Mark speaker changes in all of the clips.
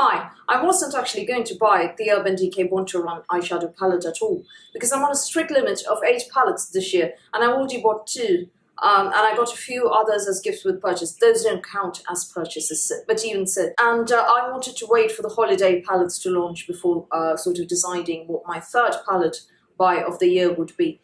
Speaker 1: Hi, I wasn't actually going to buy the Urban Decay Born to Run eyeshadow palette at all because I'm on a strict limit of 8 palettes this year and I already bought 2 and I got a few others as gifts with purchase. Those don't count as purchases, but even so. And I wanted to wait for the holiday palettes to launch before sort of deciding what my third palette buy of the year would be.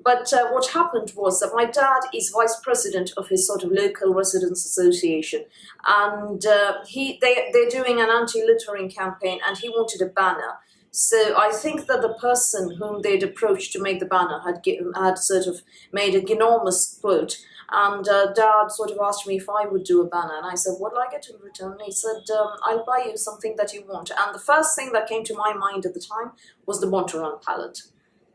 Speaker 1: But what happened was that my dad is vice president of his sort of local residents association, and they're doing an anti-littering campaign, and he wanted a banner. So I think that the person whom they'd approached to make the banner had sort of made an enormous quote, and Dad sort of asked me if I would do a banner, and I said, what will I get in return? He said, I'll buy you something that you want. And the first thing that came to my mind at the time was the Born to Run palette.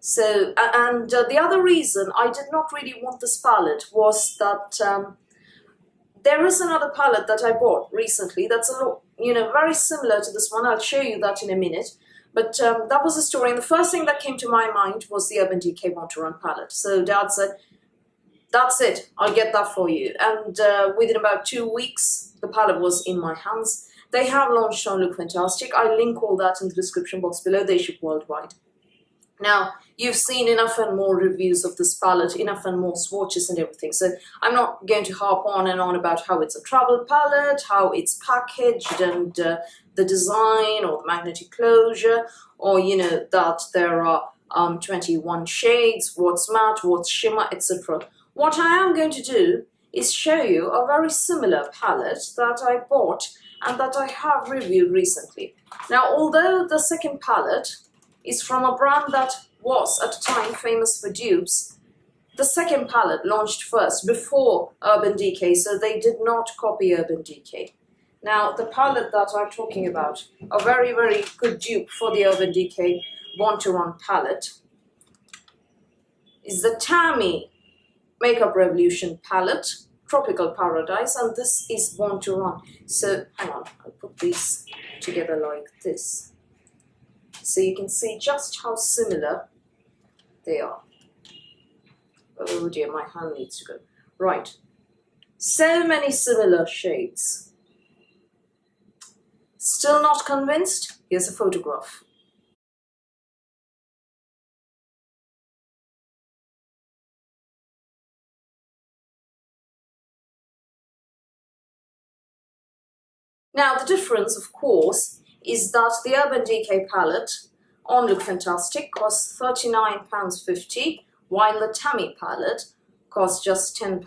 Speaker 1: So, and the other reason I did not really want this palette was that there is another palette that I bought recently that's a lot, very similar to this one. I'll show you that in a minute. But that was the story. And the first thing that came to my mind was the Urban Decay Born to Run palette. So Dad said, that's it, I'll get that for you. And within about 2 weeks, the palette was in my hands. They have launched on Look Fantastic. I'll link all that in the description box below. They ship worldwide. Now, you've seen enough and more reviews of this palette, enough and more swatches and everything, so I'm not going to harp on and on about how it's a travel palette, how it's packaged, and the design or the magnetic closure, or that there are 21 shades, what's matte, what's shimmer, etc. What I am going to do is show you a very similar palette that I bought and that I have reviewed recently. Now, although the second palette is from a brand that was at the time famous for dupes, the second palette launched first before Urban Decay, so they did not copy Urban Decay. Now, the palette that I'm talking about, a very, very good dupe for the Urban Decay Born to Run palette, is the Tammi Makeup Revolution palette, Tropical Paradise, and this is Born to Run. So, hang on, I'll put these together like this, so you can see just how similar they are. Oh dear, my hand needs to go. Right. So many similar shades. Still not convinced? Here's a photograph. Now, the difference, of course, is that the Urban Decay palette on Look Fantastic costs £39.50, while the Tammi palette costs just £10.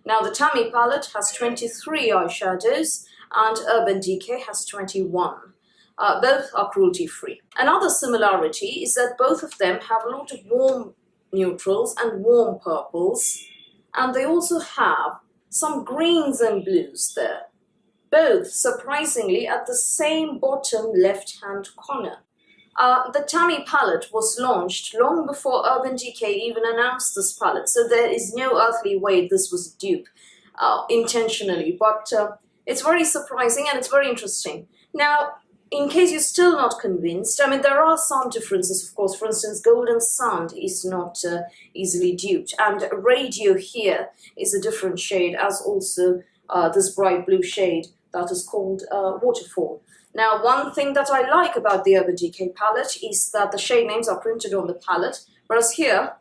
Speaker 1: Now, the Tammi palette has 23 eyeshadows and Urban Decay has 21. Both are cruelty-free. Another similarity is that both of them have a lot of warm neutrals and warm purples, and they also have some greens and blues there, both surprisingly at the same bottom left-hand corner. The Tammi palette was launched long before Urban Decay even announced this palette, so there is no earthly way this was a dupe intentionally, but it's very surprising and it's very interesting. Now, in case you're still not convinced, I mean, there are some differences, of course. For instance, Golden Sand is not easily duped, and Radio here is a different shade, as also this bright blue shade that is called Waterfall. Now, one thing that I like about the Urban Decay palette is that the shade names are printed on the palette, whereas here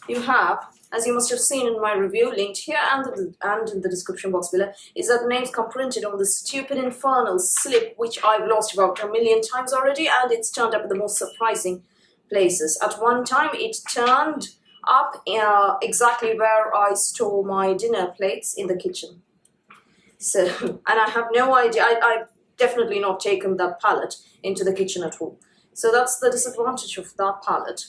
Speaker 1: you have, as you must have seen in my review, linked here and in the description box below, is that the names come printed on the stupid infernal slip, which I've lost about 1,000,000 times already, and it's turned up in the most surprising places. At one time, it turned up exactly where I store my dinner plates in the kitchen. So, and I have no idea, I've definitely not taken that palette into the kitchen at all. So that's the disadvantage of that palette.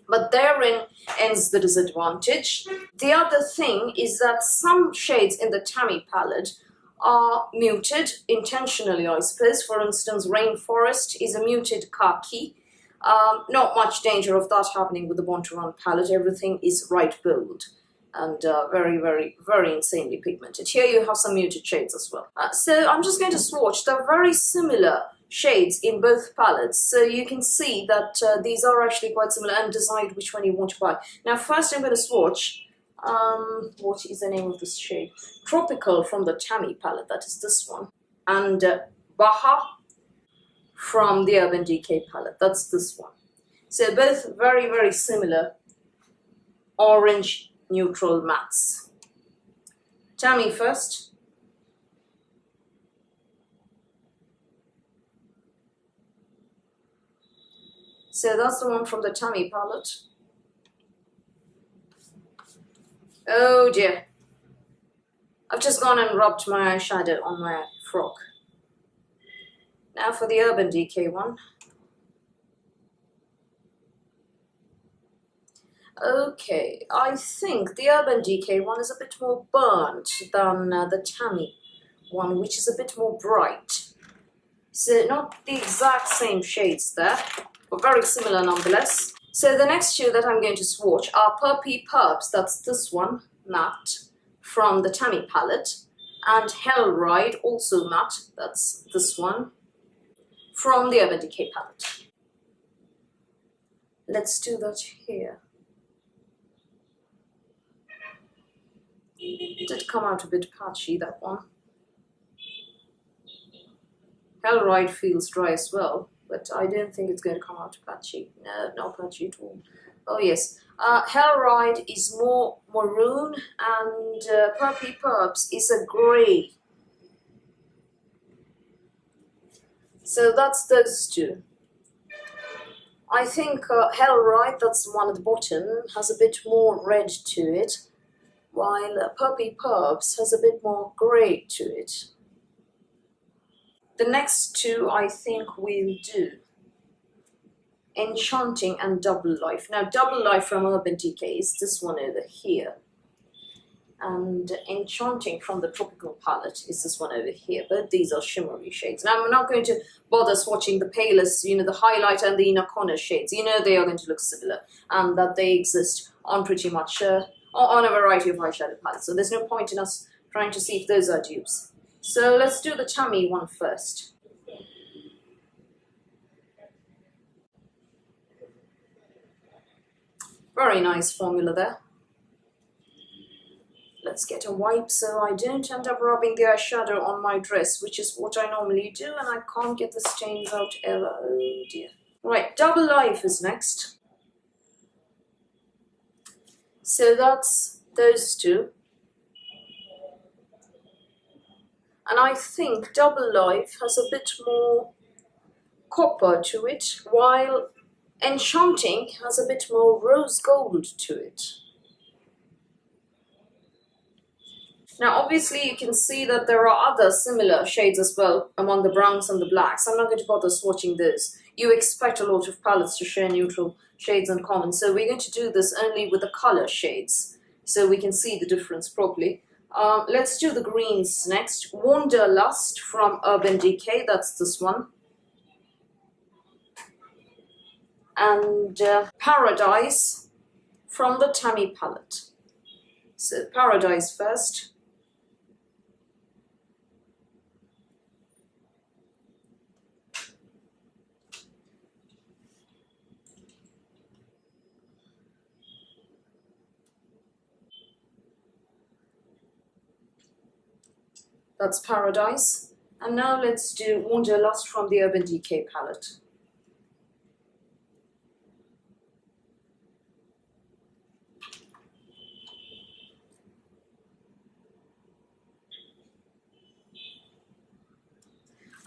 Speaker 1: But therein ends the disadvantage. The other thing is that some shades in the Tammi palette are muted, intentionally I suppose. For instance, Rainforest is a muted khaki. Not much danger of that happening with the Born to Run palette. Everything is right bold and very, very, very insanely pigmented. Here you have some muted shades as well. So I'm just going to swatch. They're very similar shades in both palettes, so you can see that these are actually quite similar, and decide which one you want to buy. Now, first I'm going to swatch, what is the name of this shade? Tropical from the Tammi palette, that is this one, and Baha from the Urban Decay palette. That's this one. So both very, very similar orange neutral mattes. Tammi first. So that's the one from the Tammi palette. Oh dear. I've just gone and rubbed my eyeshadow on my frock. Now for the Urban Decay one. Okay, I think the Urban Decay one is a bit more burnt than the Tammi one, which is a bit more bright. So not the exact same shades there, but very similar nonetheless. So the next two that I'm going to swatch are Purpy Purps, that's this one, matte, from the Tammi palette, and Hell Ride, also matte, that's this one, from the Urban Decay palette. Let's do that here. It did come out a bit patchy, that one. Hell Ride feels dry as well, but I don't think it's going to come out patchy. No, not patchy at all. Oh yes, Hell Ride is more maroon and Purpy Purps is a grey. So that's those two. I think Hell Ride, that's the one at the bottom, has a bit more red to it, while Purpy Purps has a bit more grey to it. The next two I think we'll do Enchanting and Double Life. Now Double Life from Urban Decay is this one over here, and Enchanting from the Tropical palette is this one over here. Both these are shimmery shades. Now I'm not going to bother swatching the palest, you know, the highlighter and the inner corner shades. You know they are going to look similar and that they exist on pretty much on a variety of eyeshadow palettes. So there's no point in us trying to see if those are dupes. So let's do the Tammi one first. Very nice formula there. Let's get a wipe so I don't end up rubbing the eyeshadow on my dress, which is what I normally do, and I can't get the stains out ever. Oh dear. Right, Double Life is next. So that's those two. And I think Double Life has a bit more copper to it, while Enchanting has a bit more rose gold to it. Now obviously you can see that there are other similar shades as well among the browns and the blacks. I'm not going to bother swatching those. You expect a lot of palettes to share neutral shades in common, so we're going to do this only with the color shades so we can see the difference properly. Let's do the greens next. Wanderlust from Urban Decay, that's this one. And Paradise from the Tammi palette. So Paradise first. That's Paradise. And now let's do Wanderlust from the Urban Decay palette.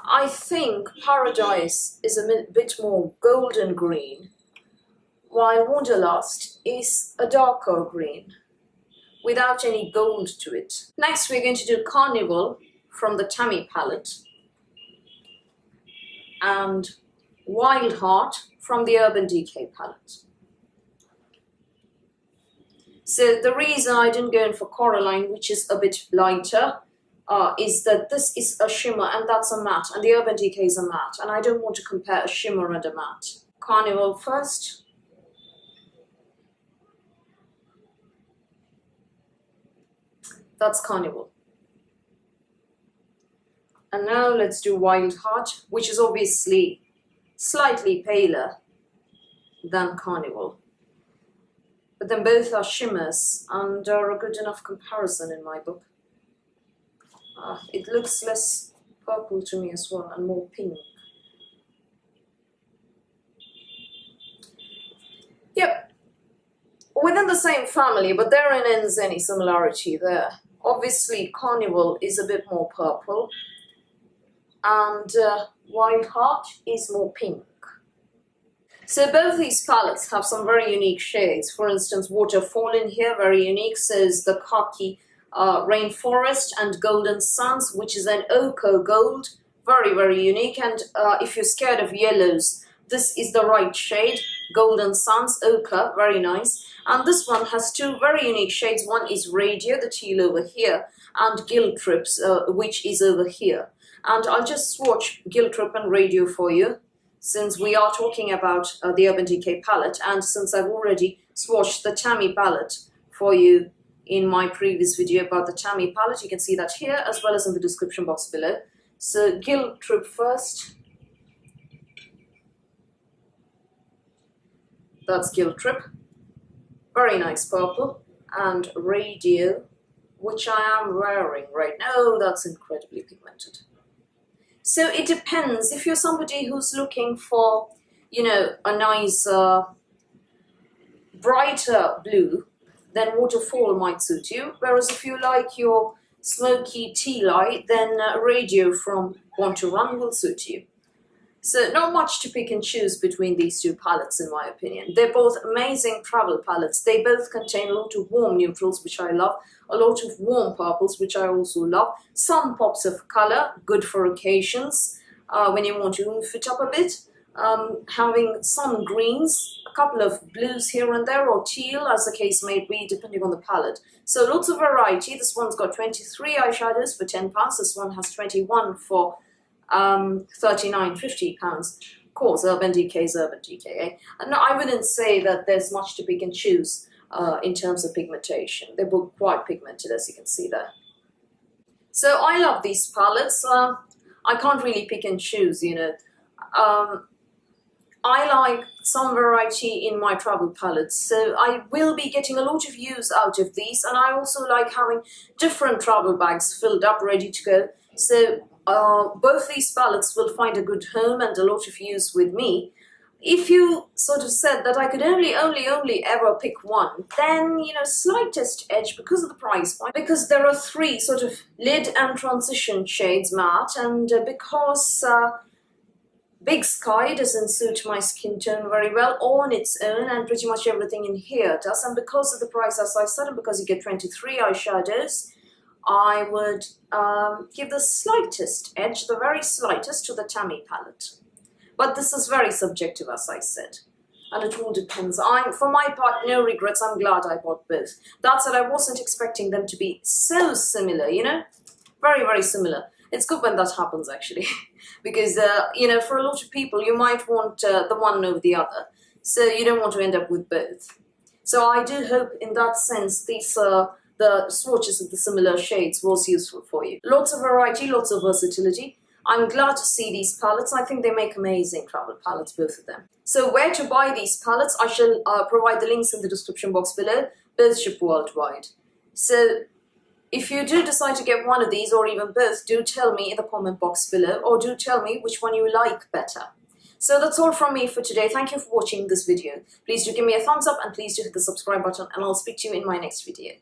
Speaker 1: I think Paradise is a bit more golden green, while Wanderlust is a darker green, without any gold to it. Next we're going to do Carnival from the Tammi palette and Wild Heart from the Urban Decay palette. So the reason I didn't go in for Coraline, which is a bit lighter, is that this is a shimmer and that's a matte, and the Urban Decay is a matte, and I don't want to compare a shimmer and a matte. Carnival first. That's Carnival. And now let's do Wild Heart, which is obviously slightly paler than Carnival. But then both are shimmers and are a good enough comparison in my book. It looks less purple to me as well and more pink. within the same family, but therein ends any similarity there. Obviously, Carnival is a bit more purple, and Wild Heart is more pink. So both these palettes have some very unique shades. For instance, Waterfall in here, very unique. So is the Khaki Rainforest and Golden Suns, which is an ochre gold. Very, very unique. And if you're scared of yellows, this is the right shade. Golden Suns, ochre, very nice. And this one has two very unique shades. One is Radio, the teal over here, and Guilt Trips, which is over here. And I'll just swatch Guilt Trip and Radio for you, since we are talking about the Urban Decay palette, and since I've already swatched the Tammi palette for you in my previous video about the Tammi palette. You can see that here as well as in the description box below. So Guilt Trip first. That's Guilt Trip. Very nice purple. And Radio, which I am wearing right now. Oh, that's incredibly pigmented. So it depends. If you're somebody who's looking for, you know, a nice brighter blue, then Waterfall might suit you. Whereas if you like your smoky tea light, then Radio from Want to Run will suit you. So not much to pick and choose between these two palettes, in my opinion. They're both amazing travel palettes. They both contain a lot of warm neutrals, which I love, a lot of warm purples, which I also love, some pops of color, good for occasions, when you want to oomph it up a bit, having some greens, a couple of blues here and there, or teal, as the case may be, depending on the palette. So lots of variety. This one's got 23 eyeshadows for £10. This one has 21 for £39.50. Of course, Urban Decay is Urban Decay. Eh? And no, I wouldn't say that there's much to pick and choose in terms of pigmentation. They're both quite pigmented, as you can see there. So I love these palettes. I can't really pick and choose, you know. I like some variety in my travel palettes, so I will be getting a lot of use out of these, and I also like having different travel bags filled up, ready to go. So both these palettes will find a good home and a lot of use with me. If you sort of said that I could only ever pick one, then, you know, slightest edge because of the price point, because there are three sort of lid and transition shades matte, and because Big Sky doesn't suit my skin tone very well on its own, and pretty much everything in here does, and because of the price, as I said, and because you get 23 eyeshadows, I would give the slightest edge, the very slightest, to the Tammi palette. But this is very subjective, as I said, and it all depends. For my part, no regrets. I'm glad I bought both. That said, I wasn't expecting them to be so similar, you know? Very, very similar. It's good when that happens, actually, because, you know, for a lot of people, you might want the one over the other, so you don't want to end up with both. So I do hope, in that sense, these the swatches of the similar shades was useful for you. Lots of variety, lots of versatility. I'm glad to see these palettes. I think they make amazing travel palettes, both of them. So where to buy these palettes, I shall provide the links in the description box below. Both ship worldwide. So if you do decide to get one of these, or even both, do tell me in the comment box below, or do tell me which one you like better. So that's all from me for today. Thank you for watching this video. Please do give me a thumbs up, and please do hit the subscribe button, and I'll speak to you in my next video.